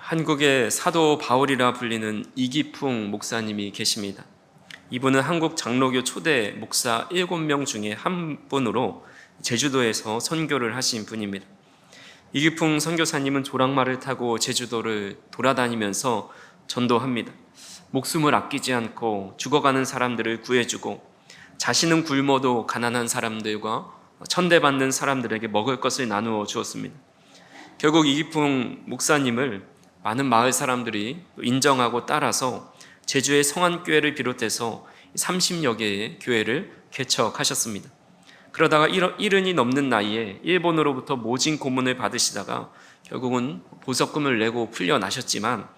한국의 사도 바울이라 불리는 이기풍 목사님이 계십니다. 이분은 한국 장로교 초대 목사 7명 중에 한 분으로 제주도에서 선교를 하신 분입니다. 이기풍 선교사님은 조랑말을 타고 제주도를 돌아다니면서 전도합니다. 목숨을 아끼지 않고 죽어가는 사람들을 구해주고 자신은 굶어도 가난한 사람들과 천대받는 사람들에게 먹을 것을 나누어 주었습니다. 결국 이기풍 목사님을 많은 마을 사람들이 인정하고 따라서 제주의 성안교회를 비롯해서 30여 개의 교회를 개척하셨습니다. 그러다가 70이 넘는 나이에 일본으로부터 모진 고문을 받으시다가 결국은 보석금을 내고 풀려나셨지만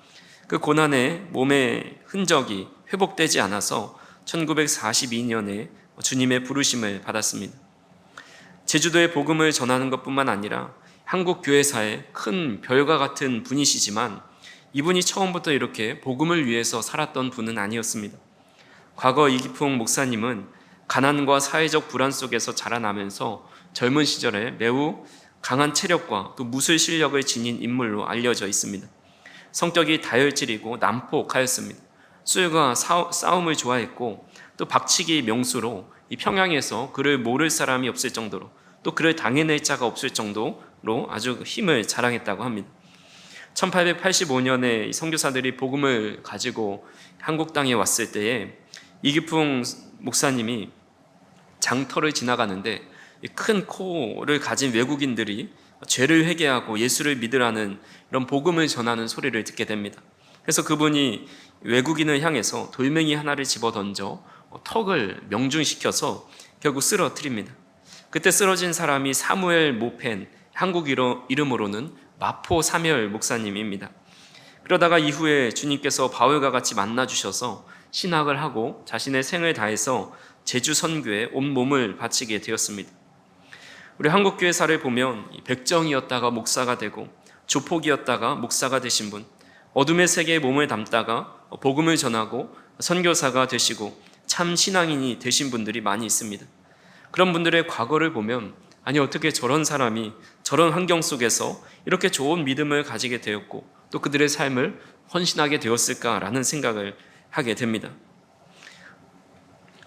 그 고난의 몸의 흔적이 회복되지 않아서 1942년에 주님의 부르심을 받았습니다. 제주도의 복음을 전하는 것뿐만 아니라 한국 교회사의 큰 별과 같은 분이시지만 이분이 처음부터 이렇게 복음을 위해서 살았던 분은 아니었습니다. 과거 이기풍 목사님은 가난과 사회적 불안 속에서 자라나면서 젊은 시절에 매우 강한 체력과 또 무술 실력을 지닌 인물로 알려져 있습니다. 성격이 다혈질이고 난폭하였습니다. 술과 싸움을 좋아했고 또 박치기 명수로 이 평양에서 그를 모를 사람이 없을 정도로 또 그를 당해낼 자가 없을 정도로 아주 힘을 자랑했다고 합니다. 1885년에 선교사들이 복음을 가지고 한국 땅에 왔을 때에 이기풍 목사님이 장터를 지나가는데 큰 코를 가진 외국인들이 죄를 회개하고 예수를 믿으라는 이런 복음을 전하는 소리를 듣게 됩니다. 그래서 그분이 외국인을 향해서 돌멩이 하나를 집어던져 턱을 명중시켜서 결국 쓰러뜨립니다. 그때 쓰러진 사람이 사무엘 모펜, 한국 이름으로는 마포 사멸 목사님입니다. 그러다가 이후에 주님께서 바울과 같이 만나주셔서 신학을 하고 자신의 생을 다해서 제주 선교에 온 몸을 바치게 되었습니다. 우리 한국교회사를 보면 백정이었다가 목사가 되고 조폭이었다가 목사가 되신 분, 어둠의 세계에 몸을 담다가 복음을 전하고 선교사가 되시고 참 신앙인이 되신 분들이 많이 있습니다. 그런 분들의 과거를 보면 아니 어떻게 저런 사람이 저런 환경 속에서 이렇게 좋은 믿음을 가지게 되었고 또 그들의 삶을 헌신하게 되었을까라는 생각을 하게 됩니다.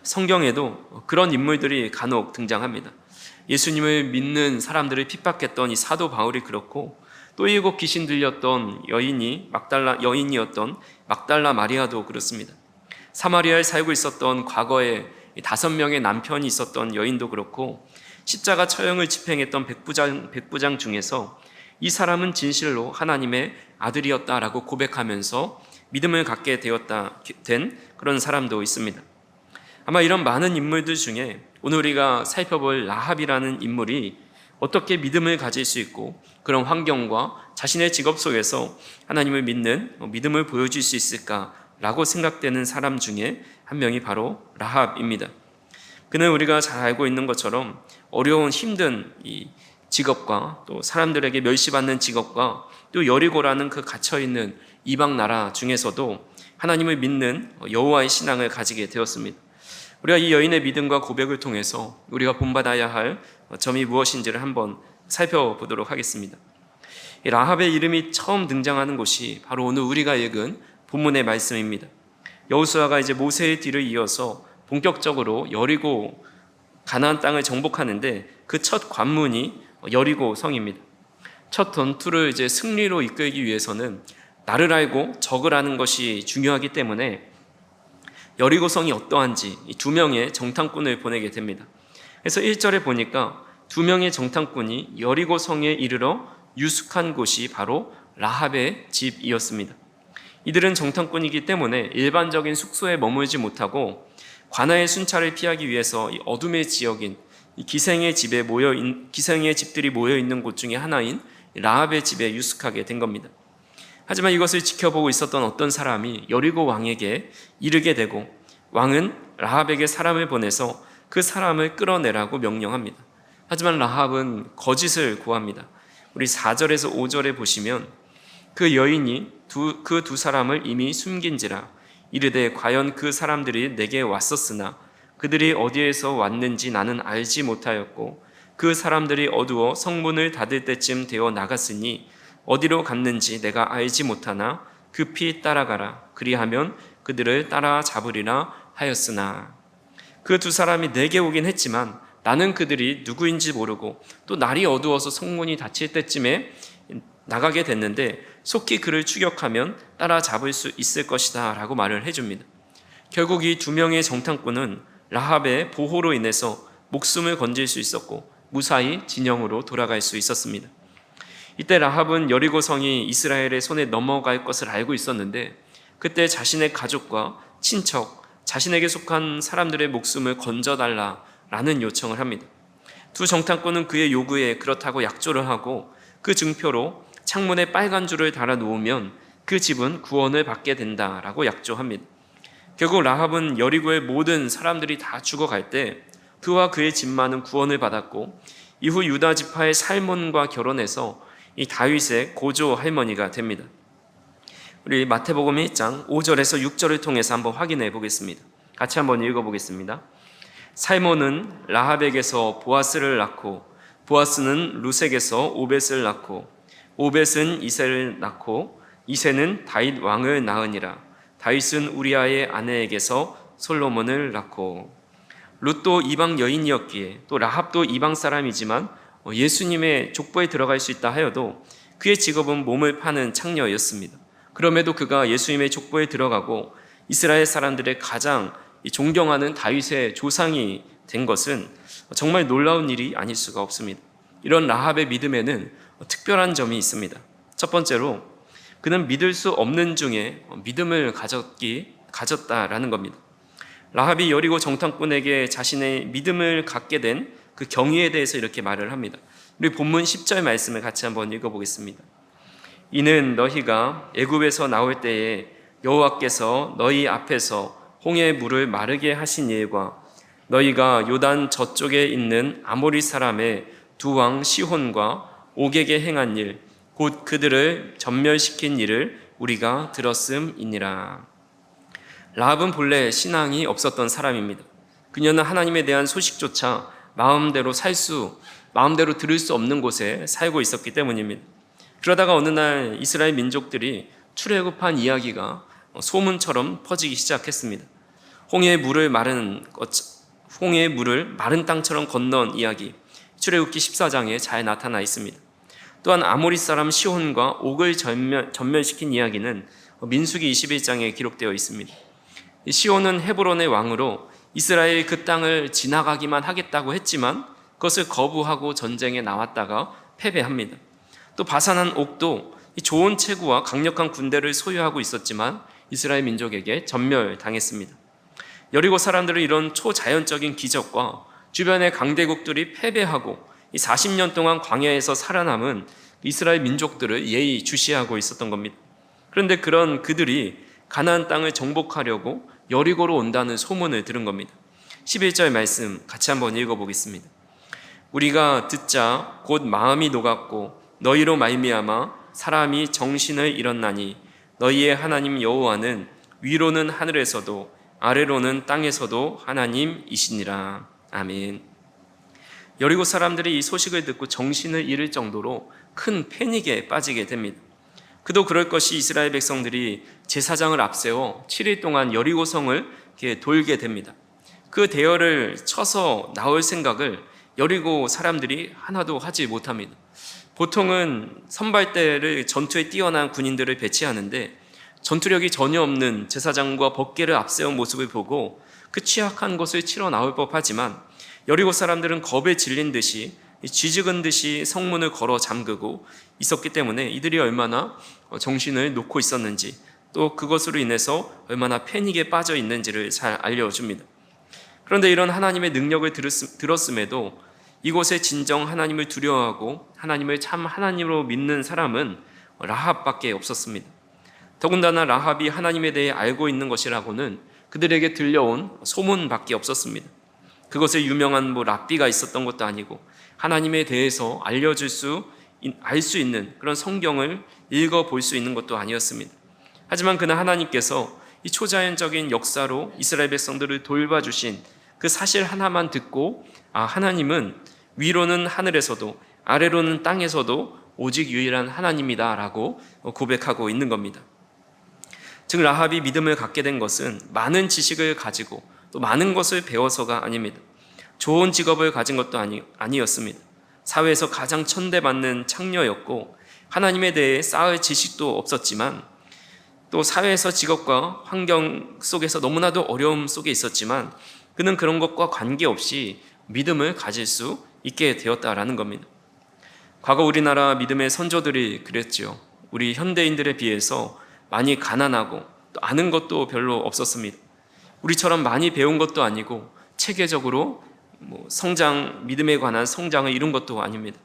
성경에도 그런 인물들이 간혹 등장합니다. 예수님을 믿는 사람들을 핍박했던 이 사도 바울이 그렇고 또 7 귀신 들렸던 여인이었던 막달라 마리아도 그렇습니다. 사마리아에 살고 있었던 과거에 5명의 남편이 있었던 여인도 그렇고 십자가 처형을 집행했던 백부장 중에서 이 사람은 진실로 하나님의 아들이었다라고 고백하면서 믿음을 갖게 된 그런 사람도 있습니다. 아마 이런 많은 인물들 중에 오늘 우리가 살펴볼 라합이라는 인물이 어떻게 믿음을 가질 수 있고 그런 환경과 자신의 직업 속에서 하나님을 믿는 믿음을 보여줄 수 있을까라고 생각되는 사람 중에 한 명이 바로 라합입니다. 그는 우리가 잘 알고 있는 것처럼 어려운 힘든 이 직업과 또 사람들에게 멸시받는 직업과 또 여리고라는 그 갇혀있는 이방 나라 중에서도 하나님을 믿는 여호와의 신앙을 가지게 되었습니다. 우리가 이 여인의 믿음과 고백을 통해서 우리가 본받아야 할 점이 무엇인지를 한번 살펴보도록 하겠습니다. 이 라합의 이름이 처음 등장하는 곳이 바로 오늘 우리가 읽은 본문의 말씀입니다. 여호수아가 이제 모세의 뒤를 이어서 본격적으로 여리고 가나안 땅을 정복하는데 그 첫 관문이 여리고 성입니다. 첫 전투를 이제 승리로 이끌기 위해서는 나를 알고 적을 아는 것이 중요하기 때문에 여리고 성이 어떠한지 2명의 정탐꾼을 보내게 됩니다. 그래서 1절에 보니까 2명의 정탐꾼이 여리고 성에 이르러 유숙한 곳이 바로 라합의 집이었습니다. 이들은 정탐꾼이기 때문에 일반적인 숙소에 머물지 못하고 관아의 순찰을 피하기 위해서 이 어둠의 지역인 기생의 집들이 모여 있는 곳 중에 하나인 라합의 집에 유숙하게 된 겁니다. 하지만 이것을 지켜보고 있었던 어떤 사람이 여리고 왕에게 이르게 되고 왕은 라합에게 사람을 보내서 그 사람을 끌어내라고 명령합니다. 하지만 라합은 거짓을 구합니다. 우리 4절에서 5절에 보시면 그 여인이 그 두 사람을 이미 숨긴지라 이르되 과연 그 사람들이 내게 왔었으나 그들이 어디에서 왔는지 나는 알지 못하였고 그 사람들이 어두워 성문을 닫을 때쯤 되어 나갔으니 어디로 갔는지 내가 알지 못하나 급히 따라가라. 그리하면 그들을 따라잡으리라 하였으나 그 두 사람이 내게 오긴 했지만 나는 그들이 누구인지 모르고 또 날이 어두워서 성문이 닫힐 때쯤에 나가게 됐는데 속히 그를 추격하면 따라잡을 수 있을 것이다 라고 말을 해줍니다. 결국 이 두 명의 정탐꾼은 라합의 보호로 인해서 목숨을 건질 수 있었고 무사히 진영으로 돌아갈 수 있었습니다. 이때 라합은 여리고 성이 이스라엘의 손에 넘어갈 것을 알고 있었는데 그때 자신의 가족과 친척, 자신에게 속한 사람들의 목숨을 건져달라라는 요청을 합니다. 두 정탐꾼은 그의 요구에 그렇다고 약조를 하고 그 증표로 창문에 빨간 줄을 달아 놓으면 그 집은 구원을 받게 된다라고 약조합니다. 결국 라합은 여리고의 모든 사람들이 다 죽어갈 때 그와 그의 집만은 구원을 받았고 이후 유다 지파의 살몬과 결혼해서 이 다윗의 고조 할머니가 됩니다. 우리 마태복음 1장 5절에서 6절을 통해서 한번 확인해 보겠습니다. 같이 한번 읽어보겠습니다. 살몬은 라합에게서 보아스를 낳고 보아스는 루색에서 오벳을 낳고 오벳은 이새를 낳고 이새는 다윗 왕을 낳으니라. 다윗은 우리아의 아내에게서 솔로몬을 낳고 룻도 이방 여인이었기에 또 라합도 이방 사람이지만 예수님의 족보에 들어갈 수 있다 하여도 그의 직업은 몸을 파는 창녀였습니다. 그럼에도 그가 예수님의 족보에 들어가고 이스라엘 사람들의 가장 존경하는 다윗의 조상이 된 것은 정말 놀라운 일이 아닐 수가 없습니다. 이런 라합의 믿음에는 특별한 점이 있습니다. 첫 번째로 그는 믿을 수 없는 중에 믿음을 가졌다라는 겁니다. 라합이 여리고 정탐꾼에게 자신의 믿음을 갖게 된 그 경위에 대해서 이렇게 말을 합니다. 우리 본문 10절 말씀을 같이 한번 읽어보겠습니다. 이는 너희가 애굽에서 나올 때에 여호와께서 너희 앞에서 홍해의 물을 마르게 하신 일과 너희가 요단 저쪽에 있는 아모리 사람의 두 왕 시혼과 옥에게 행한 일 곧 그들을 전멸시킨 일을 우리가 들었음이니라. 라합은 본래 신앙이 없었던 사람입니다. 그녀는 하나님에 대한 소식조차 마음대로 들을 수 없는 곳에 살고 있었기 때문입니다. 그러다가 어느 날 이스라엘 민족들이 출애굽한 이야기가 소문처럼 퍼지기 시작했습니다. 홍해의 물을 마른 땅처럼 건넌 이야기, 출애굽기 14장에 잘 나타나 있습니다. 또한 아모리 사람 시혼과 옥을 전멸시킨 이야기는 민수기 21장에 기록되어 있습니다. 시혼은 헤브론의 왕으로 이스라엘이 그 땅을 지나가기만 하겠다고 했지만 그것을 거부하고 전쟁에 나왔다가 패배합니다. 또 바산한 옥도 좋은 체구와 강력한 군대를 소유하고 있었지만 이스라엘 민족에게 전멸당했습니다. 여리고 사람들은 이런 초자연적인 기적과 주변의 강대국들이 패배하고 40년 동안 광야에서 살아남은 이스라엘 민족들을 예의주시하고 있었던 겁니다. 그런데 그런 그들이 가나안 땅을 정복하려고 여리고로 온다는 소문을 들은 겁니다. 11절 말씀 같이 한번 읽어보겠습니다. 우리가 듣자 곧 마음이 녹았고 너희로 말미암아 사람이 정신을 잃었나니 너희의 하나님 여호와는 위로는 하늘에서도 아래로는 땅에서도 하나님이시니라. 아멘. 여리고 사람들이 이 소식을 듣고 정신을 잃을 정도로 큰 패닉에 빠지게 됩니다. 그도 그럴 것이 이스라엘 백성들이 제사장을 앞세워 7일 동안 여리고 성을 돌게 됩니다. 그 대열을 쳐서 나올 생각을 여리고 사람들이 하나도 하지 못합니다. 보통은 선발대를 전투에 뛰어난 군인들을 배치하는데 전투력이 전혀 없는 제사장과 법궤를 앞세운 모습을 보고 그 취약한 것을 치러 나올 법하지만 여리고 사람들은 겁에 질린 듯이 쥐죽은 듯이 성문을 걸어 잠그고 있었기 때문에 이들이 얼마나 정신을 놓고 있었는지 또 그것으로 인해서 얼마나 패닉에 빠져 있는지를 잘 알려줍니다. 그런데 이런 하나님의 능력을 들었음에도 이곳에 진정 하나님을 두려워하고 하나님을 참 하나님으로 믿는 사람은 라합밖에 없었습니다. 더군다나 라합이 하나님에 대해 알고 있는 것이라고는 그들에게 들려온 소문밖에 없었습니다. 그것에 유명한 랍비가 있었던 것도 아니고 하나님에 대해서 알 수 있는 그런 성경을 읽어볼 수 있는 것도 아니었습니다. 하지만 그는 하나님께서 이 초자연적인 역사로 이스라엘 백성들을 돌봐주신 그 사실 하나만 듣고 하나님은 위로는 하늘에서도 아래로는 땅에서도 오직 유일한 하나님이다라고 고백하고 있는 겁니다. 즉 라합이 믿음을 갖게 된 것은 많은 지식을 가지고 또 많은 것을 배워서가 아닙니다. 좋은 직업을 가진 것도 아니었습니다. 사회에서 가장 천대받는 창녀였고 하나님에 대해 쌓을 지식도 없었지만 또 사회에서 직업과 환경 속에서 너무나도 어려움 속에 있었지만 그는 그런 것과 관계없이 믿음을 가질 수 있게 되었다라는 겁니다. 과거 우리나라 믿음의 선조들이 그랬지요. 우리 현대인들에 비해서 많이 가난하고 또 아는 것도 별로 없었습니다. 우리처럼 많이 배운 것도 아니고 체계적으로 믿음에 관한 성장을 이룬 것도 아닙니다.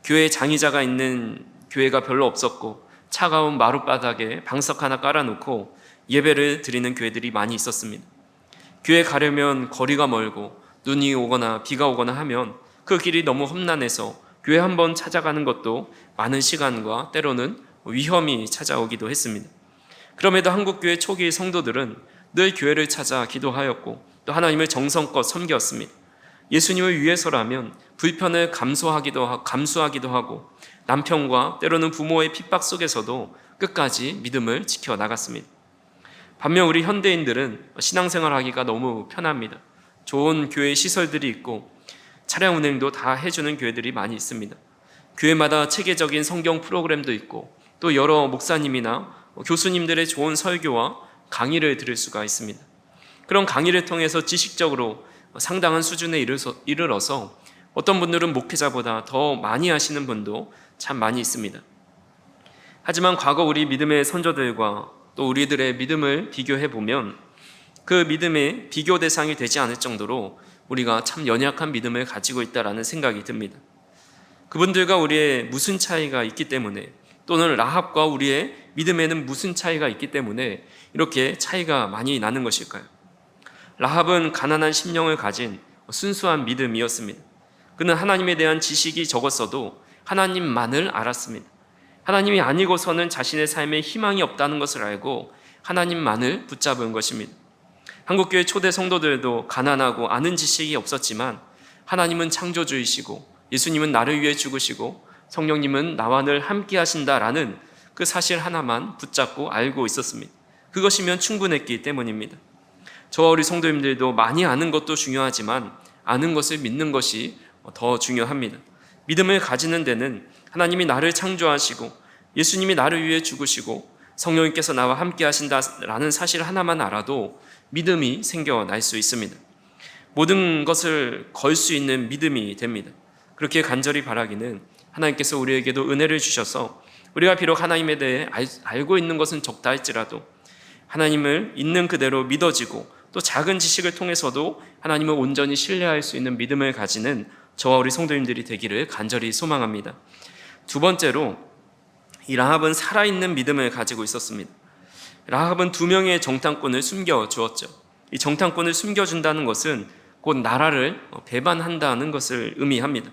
교회 장의자가 있는 교회가 별로 없었고 차가운 마룻바닥에 방석 하나 깔아놓고 예배를 드리는 교회들이 많이 있었습니다. 교회 가려면 거리가 멀고 눈이 오거나 비가 오거나 하면 그 길이 너무 험난해서 교회 한번 찾아가는 것도 많은 시간과 때로는 위험이 찾아오기도 했습니다. 그럼에도 한국교회 초기 성도들은 늘 교회를 찾아 기도하였고 또 하나님을 정성껏 섬겼습니다. 예수님을 위해서라면 불편을 감수하기도 하고 남편과 때로는 부모의 핍박 속에서도 끝까지 믿음을 지켜나갔습니다. 반면 우리 현대인들은 신앙생활하기가 너무 편합니다. 좋은 교회 시설들이 있고 차량 운행도 다 해주는 교회들이 많이 있습니다. 교회마다 체계적인 성경 프로그램도 있고 또 여러 목사님이나 교수님들의 좋은 설교와 강의를 들을 수가 있습니다. 그런 강의를 통해서 지식적으로 상당한 수준에 이르러서 어떤 분들은 목회자보다 더 많이 하시는 분도 참 많이 있습니다. 하지만 과거 우리 믿음의 선조들과 또 우리들의 믿음을 비교해 보면 그 믿음의 비교 대상이 되지 않을 정도로 우리가 참 연약한 믿음을 가지고 있다라는 생각이 듭니다. 그분들과 우리의 무슨 차이가 있기 때문에 또는 라합과 우리의 믿음에는 무슨 차이가 있기 때문에 이렇게 차이가 많이 나는 것일까요? 라합은 가난한 심령을 가진 순수한 믿음이었습니다. 그는 하나님에 대한 지식이 적었어도 하나님만을 알았습니다. 하나님이 아니고서는 자신의 삶에 희망이 없다는 것을 알고 하나님만을 붙잡은 것입니다. 한국교회 초대 성도들도 가난하고 아는 지식이 없었지만 하나님은 창조주이시고 예수님은 나를 위해 죽으시고 성령님은 나와 늘 함께 하신다라는 그 사실 하나만 붙잡고 알고 있었습니다. 그것이면 충분했기 때문입니다. 저와 우리 성도님들도 많이 아는 것도 중요하지만 아는 것을 믿는 것이 더 중요합니다. 믿음을 가지는 데는 하나님이 나를 창조하시고 예수님이 나를 위해 죽으시고 성령님께서 나와 함께 하신다라는 사실 하나만 알아도 믿음이 생겨날 수 있습니다. 모든 것을 걸 수 있는 믿음이 됩니다. 그렇게 간절히 바라기는 하나님께서 우리에게도 은혜를 주셔서 우리가 비록 하나님에 대해 알고 있는 것은 적다 할지라도 하나님을 있는 그대로 믿어지고 또 작은 지식을 통해서도 하나님을 온전히 신뢰할 수 있는 믿음을 가지는 저와 우리 성도님들이 되기를 간절히 소망합니다. 두 번째로 이 라합은 살아있는 믿음을 가지고 있었습니다. 라합은 2명의 정탐꾼을 숨겨주었죠. 이 정탐꾼을 숨겨준다는 것은 곧 나라를 배반한다는 것을 의미합니다.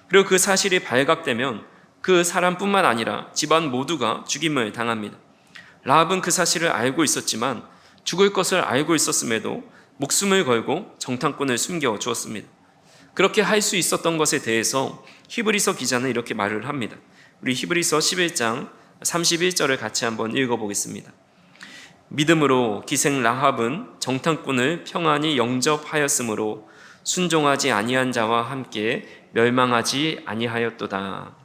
그리고 그 사실이 발각되면 그 사람뿐만 아니라 집안 모두가 죽임을 당합니다. 라합은 그 사실을 알고 있었지만 죽을 것을 알고 있었음에도 목숨을 걸고 정탐꾼을 숨겨주었습니다. 그렇게 할 수 있었던 것에 대해서 히브리서 기자는 이렇게 말을 합니다. 우리 히브리서 11장 31절을 같이 한번 읽어보겠습니다. 믿음으로 기생 라합은 정탐꾼을 평안히 영접하였으므로 순종하지 아니한 자와 함께 멸망하지 아니하였도다.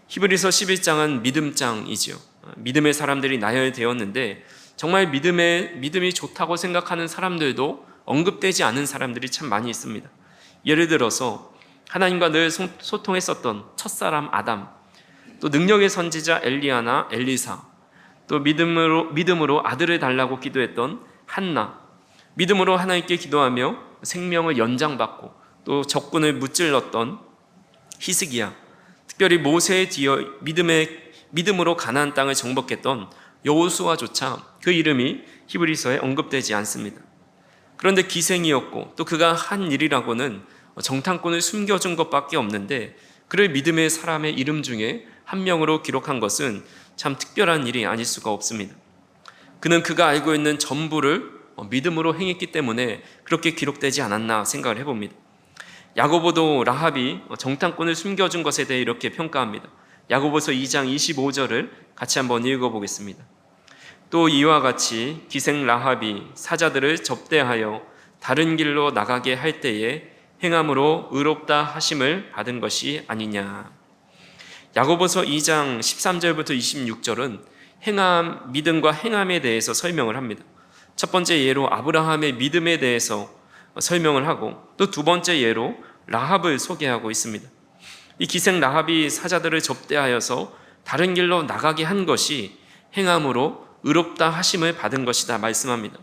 히브리서 11장은 믿음장이지요. 믿음의 사람들이 나열되었는데 정말 믿음이 좋다고 생각하는 사람들도 언급되지 않은 사람들이 참 많이 있습니다. 예를 들어서 하나님과 늘 소통했었던 첫사람 아담, 또 능력의 선지자 엘리야나 엘리사, 또 믿음으로 아들을 달라고 기도했던 한나, 믿음으로 하나님께 기도하며 생명을 연장받고 또 적군을 무찔렀던 히스기야, 특별히 모세에 뒤어 믿음으로 가나안 땅을 정복했던 여호수아조차 그 이름이 히브리서에 언급되지 않습니다. 그런데 기생이었고 또 그가 한 일이라고는 정탐꾼을 숨겨준 것밖에 없는데 그를 믿음의 사람의 이름 중에 한 명으로 기록한 것은 참 특별한 일이 아닐 수가 없습니다. 그는 그가 알고 있는 전부를 믿음으로 행했기 때문에 그렇게 기록되지 않았나 생각을 해봅니다. 야고보도 라합이 정탐꾼을 숨겨준 것에 대해 이렇게 평가합니다. 야고보서 2장 25절을 같이 한번 읽어보겠습니다. 또 이와 같이 기생 라합이 사자들을 접대하여 다른 길로 나가게 할 때에 행함으로 의롭다 하심을 받은 것이 아니냐. 야고보서 2장 13절부터 26절은 행함, 믿음과 행함에 대해서 설명을 합니다. 첫 번째 예로 아브라함의 믿음에 대해서 설명을 하고, 또 두 번째 예로 라합을 소개하고 있습니다. 이 기생 라합이 사자들을 접대하여서 다른 길로 나가게 한 것이 행함으로 의롭다 하심을 받은 것이다 말씀합니다.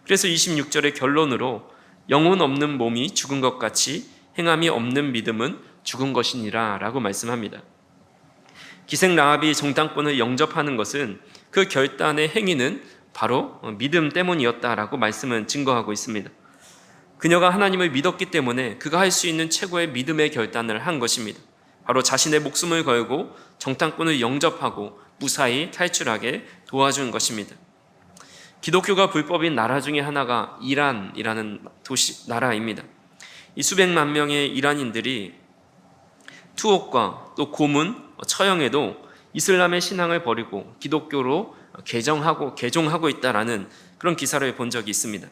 그래서 26절의 결론으로 영혼 없는 몸이 죽은 것 같이 행함이 없는 믿음은 죽은 것이니라 라고 말씀합니다. 기생 라합이 정탐꾼을 영접하는 것은 그 결단의 행위는 바로 믿음 때문이었다라고 말씀은 증거하고 있습니다. 그녀가 하나님을 믿었기 때문에 그가 할 수 있는 최고의 믿음의 결단을 한 것입니다. 바로 자신의 목숨을 걸고 정탐꾼을 영접하고 무사히 탈출하게 도와준 것입니다. 기독교가 불법인 나라 중에 하나가 이란이라는 나라입니다. 이 수백만 명의 이란인들이 투옥과 또 고문, 처형에도 이슬람의 신앙을 버리고 기독교로 개종하고 있다라는 그런 기사를 본 적이 있습니다.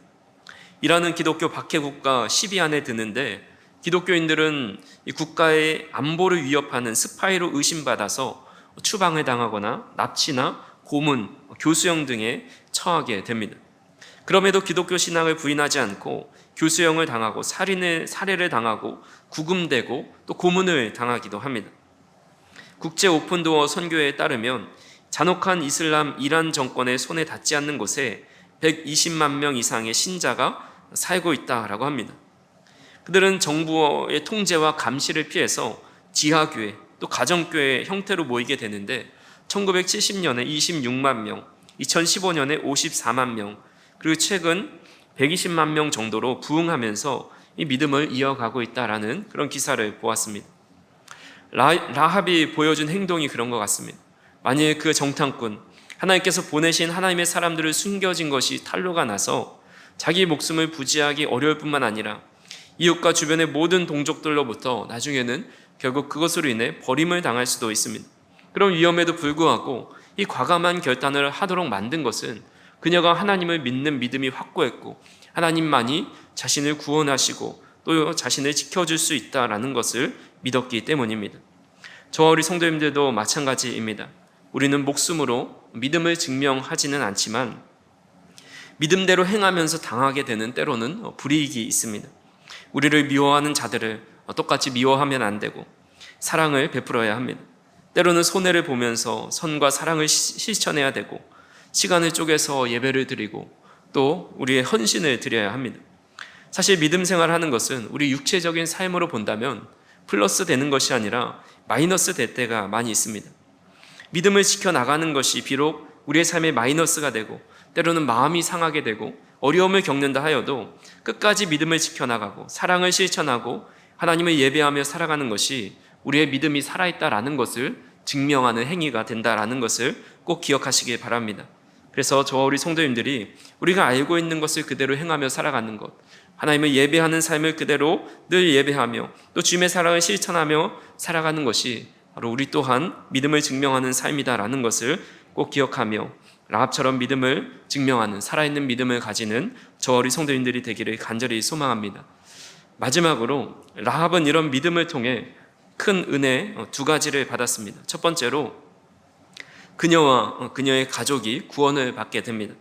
이란은 기독교 박해국가 10위 안에 드는데, 기독교인들은 이 국가의 안보를 위협하는 스파이로 의심받아서 추방을 당하거나 납치나 고문, 교수형 등에 처하게 됩니다. 그럼에도 기독교 신앙을 부인하지 않고 교수형을 당하고 살해를 당하고 구금되고 또 고문을 당하기도 합니다. 국제 오픈도어 선교에 따르면 잔혹한 이슬람 이란 정권의 손에 닿지 않는 곳에 120만 명 이상의 신자가 살고 있다라고 합니다. 그들은 정부의 통제와 감시를 피해서 지하교회 또 가정교회 형태로 모이게 되는데, 1970년에 26만 명, 2015년에 54만 명, 그리고 최근 120만 명 정도로 부흥하면서 이 믿음을 이어가고 있다라는 그런 기사를 보았습니다. 라합이 보여준 행동이 그런 것 같습니다. 만일 그 정탐꾼, 하나님께서 보내신 하나님의 사람들을 숨겨진 것이 탄로가 나서 자기 목숨을 부지하기 어려울 뿐만 아니라 이웃과 주변의 모든 동족들로부터 나중에는 결국 그것으로 인해 버림을 당할 수도 있습니다. 그런 위험에도 불구하고 이 과감한 결단을 하도록 만든 것은 그녀가 하나님을 믿는 믿음이 확고했고, 하나님만이 자신을 구원하시고 또 자신을 지켜줄 수 있다라는 것을 믿었기 때문입니다. 저와 우리 성도님들도 마찬가지입니다. 우리는 목숨으로 믿음을 증명하지는 않지만 믿음대로 행하면서 당하게 되는 때로는 불이익이 있습니다. 우리를 미워하는 자들을 똑같이 미워하면 안 되고 사랑을 베풀어야 합니다. 때로는 손해를 보면서 선과 사랑을 실천해야 되고, 시간을 쪼개서 예배를 드리고 또 우리의 헌신을 드려야 합니다. 사실 믿음 생활하는 것은 우리 육체적인 삶으로 본다면 플러스 되는 것이 아니라 마이너스 될 때가 많이 있습니다. 믿음을 지켜나가는 것이 비록 우리의 삶에 마이너스가 되고 때로는 마음이 상하게 되고 어려움을 겪는다 하여도 끝까지 믿음을 지켜나가고 사랑을 실천하고 하나님을 예배하며 살아가는 것이 우리의 믿음이 살아있다라는 것을 증명하는 행위가 된다라는 것을 꼭 기억하시길 바랍니다. 그래서 저와 우리 성도님들이 우리가 알고 있는 것을 그대로 행하며 살아가는 것, 하나님을 예배하는 삶을 그대로 늘 예배하며 또 주님의 사랑을 실천하며 살아가는 것이 바로 우리 또한 믿음을 증명하는 삶이다라는 것을 꼭 기억하며 라합처럼 믿음을 증명하는 살아있는 믿음을 가지는 저와 우리 성도님들이 되기를 간절히 소망합니다. 마지막으로 라합은 이런 믿음을 통해 큰 은혜 두 가지를 받았습니다. 첫 번째로 그녀와 그녀의 가족이 구원을 받게 됩니다.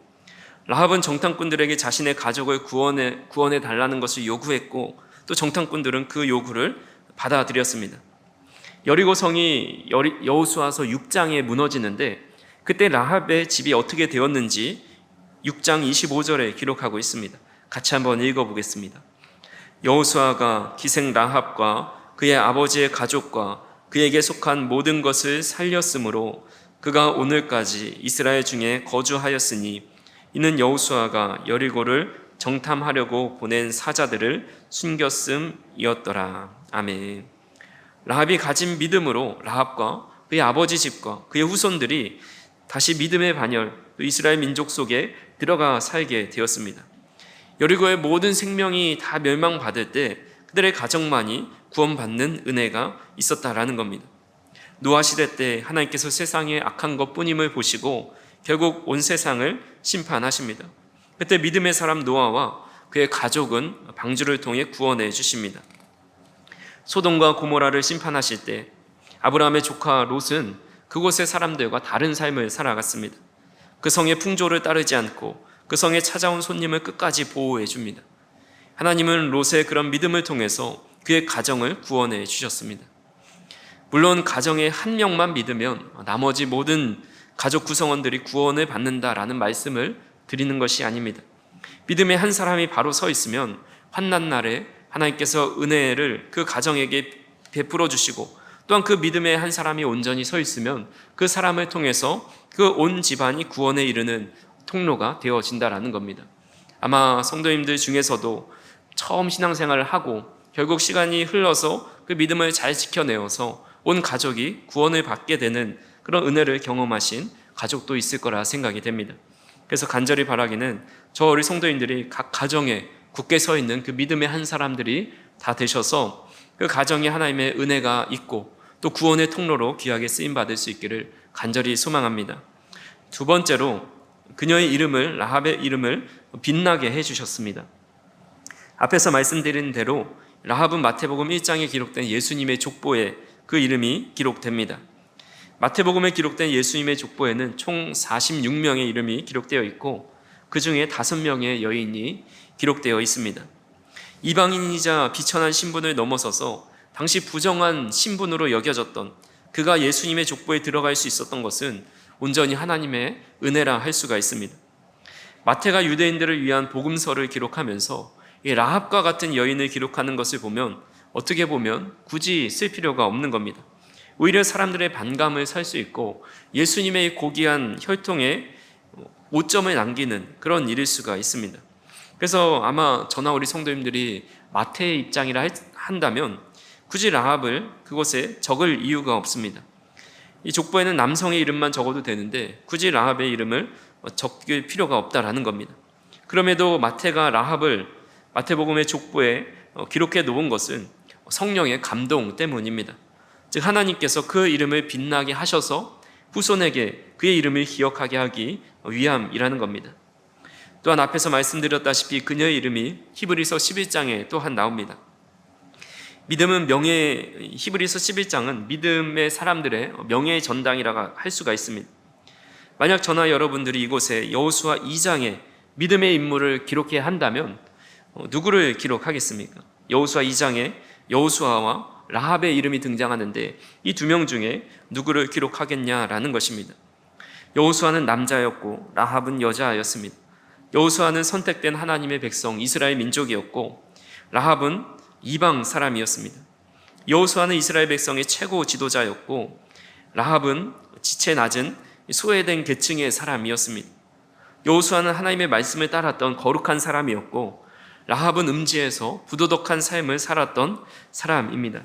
라합은 정탐꾼들에게 자신의 가족을 구원해 달라는 것을 요구했고, 또 정탐꾼들은 그 요구를 받아들였습니다. 여리고성이 여호수아서 6장에 무너지는데, 그때 라합의 집이 어떻게 되었는지 6장 25절에 기록하고 있습니다. 같이 한번 읽어보겠습니다. 여호수아가 기생 라합과 그의 아버지의 가족과 그에게 속한 모든 것을 살렸으므로 그가 오늘까지 이스라엘 중에 거주하였으니, 이는 여호수아가 여리고를 정탐하려고 보낸 사자들을 숨겼음이었더라. 아멘. 라합이 가진 믿음으로 라합과 그의 아버지 집과 그의 후손들이 다시 믿음의 반열, 이스라엘 민족 속에 들어가 살게 되었습니다. 여리고의 모든 생명이 다 멸망받을 때 그들의 가정만이 구원받는 은혜가 있었다라는 겁니다. 노아 시대 때 하나님께서 세상에 악한 것뿐임을 보시고 결국 온 세상을 심판하십니다. 그때 믿음의 사람 노아와 그의 가족은 방주를 통해 구원해 주십니다. 소돔과 고모라를 심판하실 때 아브라함의 조카 롯은 그곳의 사람들과 다른 삶을 살아갔습니다. 그 성의 풍조를 따르지 않고 그 성에 찾아온 손님을 끝까지 보호해 줍니다. 하나님은 롯의 그런 믿음을 통해서 그의 가정을 구원해 주셨습니다. 물론 가정의 한 명만 믿으면 나머지 모든 가족 구성원들이 구원을 받는다라는 말씀을 드리는 것이 아닙니다. 믿음의 한 사람이 바로 서 있으면 환난 날에 하나님께서 은혜를 그 가정에게 베풀어 주시고, 또한 그 믿음의 한 사람이 온전히 서 있으면 그 사람을 통해서 그 온 집안이 구원에 이르는 통로가 되어진다라는 겁니다. 아마 성도님들 중에서도 처음 신앙생활을 하고 결국 시간이 흘러서 그 믿음을 잘 지켜내어서 온 가족이 구원을 받게 되는 그런 은혜를 경험하신 가족도 있을 거라 생각이 됩니다. 그래서 간절히 바라기는 저 우리 성도님들이 각 가정에 굳게 서 있는 그 믿음의 한 사람들이 다 되셔서 그 가정에 하나님의 은혜가 있고 또 구원의 통로로 귀하게 쓰임받을 수 있기를 간절히 소망합니다. 두 번째로 그녀의 이름을, 라합의 이름을 빛나게 해주셨습니다. 앞에서 말씀드린 대로 라합은 마태복음 1장에 기록된 예수님의 족보에 그 이름이 기록됩니다. 마태복음에 기록된 예수님의 족보에는 총 46명의 이름이 기록되어 있고 그 중에 5명의 여인이 기록되어 있습니다. 이방인이자 비천한 신분을 넘어서서 당시 부정한 신분으로 여겨졌던 그가 예수님의 족보에 들어갈 수 있었던 것은 온전히 하나님의 은혜라 할 수가 있습니다. 마태가 유대인들을 위한 복음서를 기록하면서 이 라합과 같은 여인을 기록하는 것을 보면 어떻게 보면 굳이 쓸 필요가 없는 겁니다. 오히려 사람들의 반감을 살 수 있고 예수님의 고귀한 혈통에 오점을 남기는 그런 일일 수가 있습니다. 그래서 아마 저나 우리 성도님들이 마태의 입장이라 한다면 굳이 라합을 그곳에 적을 이유가 없습니다. 이 족보에는 남성의 이름만 적어도 되는데 굳이 라합의 이름을 적을 필요가 없다라는 겁니다. 그럼에도 마태가 라합을 마태복음의 족보에 기록해 놓은 것은 성령의 감동 때문입니다. 즉 하나님께서 그 이름을 빛나게 하셔서 후손에게 그의 이름을 기억하게 하기 위함이라는 겁니다. 또한 앞에서 말씀드렸다시피 그녀의 이름이 히브리서 11장에 또한 나옵니다. 믿음은 히브리서 11장은 믿음의 사람들의 명예의 전당이라고 할 수가 있습니다. 만약 저나 여러분들이 이곳에 여호수아 2장에 믿음의 인물을 기록해야 한다면 누구를 기록하겠습니까? 여호수아 2장에 여호수아와 라합의 이름이 등장하는데 이 두 명 중에 누구를 기록하겠냐라는 것입니다. 여호수아는 남자였고 라합은 여자였습니다. 여호수아는 선택된 하나님의 백성 이스라엘 민족이었고 라합은 이방 사람이었습니다. 여호수아는 이스라엘 백성의 최고 지도자였고 라합은 지체 낮은 소외된 계층의 사람이었습니다. 여호수아는 하나님의 말씀을 따랐던 거룩한 사람이었고 라합은 음지에서 부도덕한 삶을 살았던 사람입니다.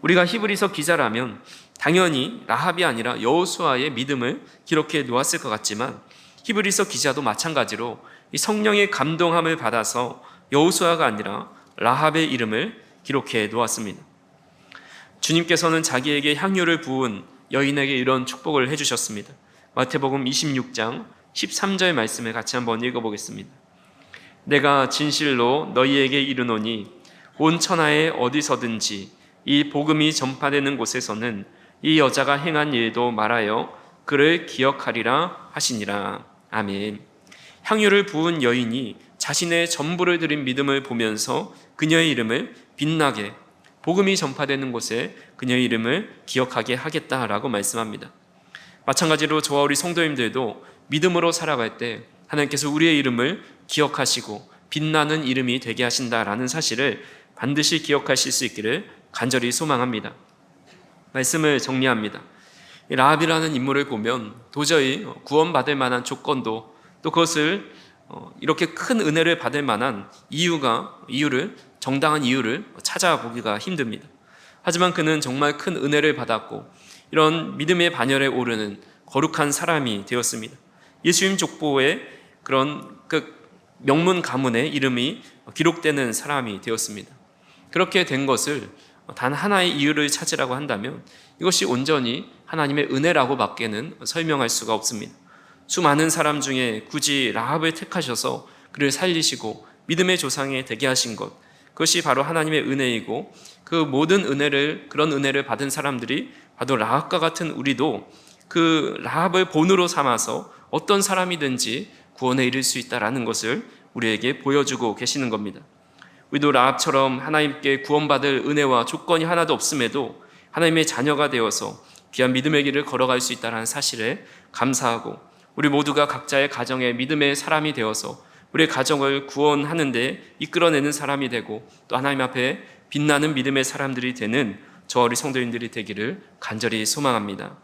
우리가 히브리서 기자라면 당연히 라합이 아니라 여호수아의 믿음을 기록해 놓았을 것 같지만 히브리서 기자도 마찬가지로 이 성령의 감동함을 받아서 여호수아가 아니라 라합의 이름을 기록해 놓았습니다. 주님께서는 자기에게 향유를 부은 여인에게 이런 축복을 해주셨습니다. 마태복음 26장 13절 말씀을 같이 한번 읽어보겠습니다. 내가 진실로 너희에게 이르노니 온 천하에 어디서든지 이 복음이 전파되는 곳에서는 이 여자가 행한 일도 말하여 그를 기억하리라 하시니라. 아멘. 향유를 부은 여인이 자신의 전부를 드린 믿음을 보면서 그녀의 이름을 빛나게 복음이 전파되는 곳에 그녀의 이름을 기억하게 하겠다라고 말씀합니다. 마찬가지로 저와 우리 성도님들도 믿음으로 살아갈 때 하나님께서 우리의 이름을 기억하시고 빛나는 이름이 되게 하신다라는 사실을 반드시 기억하실 수 있기를 간절히 소망합니다. 말씀을 정리합니다. 라합이라는 인물을 보면 도저히 구원받을 만한 조건도 또 그것을 이렇게 큰 은혜를 받을 만한 정당한 이유를 찾아보기가 힘듭니다. 하지만 그는 정말 큰 은혜를 받았고 이런 믿음의 반열에 오르는 거룩한 사람이 되었습니다. 예수님 족보에 그런 명문 가문의 이름이 기록되는 사람이 되었습니다. 그렇게 된 것을 단 하나의 이유를 찾으라고 한다면 이것이 온전히 하나님의 은혜라고 밖에는 설명할 수가 없습니다. 수많은 사람 중에 굳이 라합을 택하셔서 그를 살리시고 믿음의 조상이 되게 하신 것, 그것이 바로 하나님의 은혜이고, 그 모든 은혜를, 그런 은혜를 받은 사람들이 바로 라합과 같은 우리도 그 라합을 본으로 삼아서 어떤 사람이든지 구원에 이를 수 있다라는 것을 우리에게 보여주고 계시는 겁니다. 우리도 라합처럼 하나님께 구원받을 은혜와 조건이 하나도 없음에도 하나님의 자녀가 되어서 귀한 믿음의 길을 걸어갈 수 있다는 사실에 감사하고, 우리 모두가 각자의 가정의 믿음의 사람이 되어서 우리의 가정을 구원하는 데 이끌어내는 사람이 되고, 또 하나님 앞에 빛나는 믿음의 사람들이 되는 저와 우리 성도님들이 되기를 간절히 소망합니다.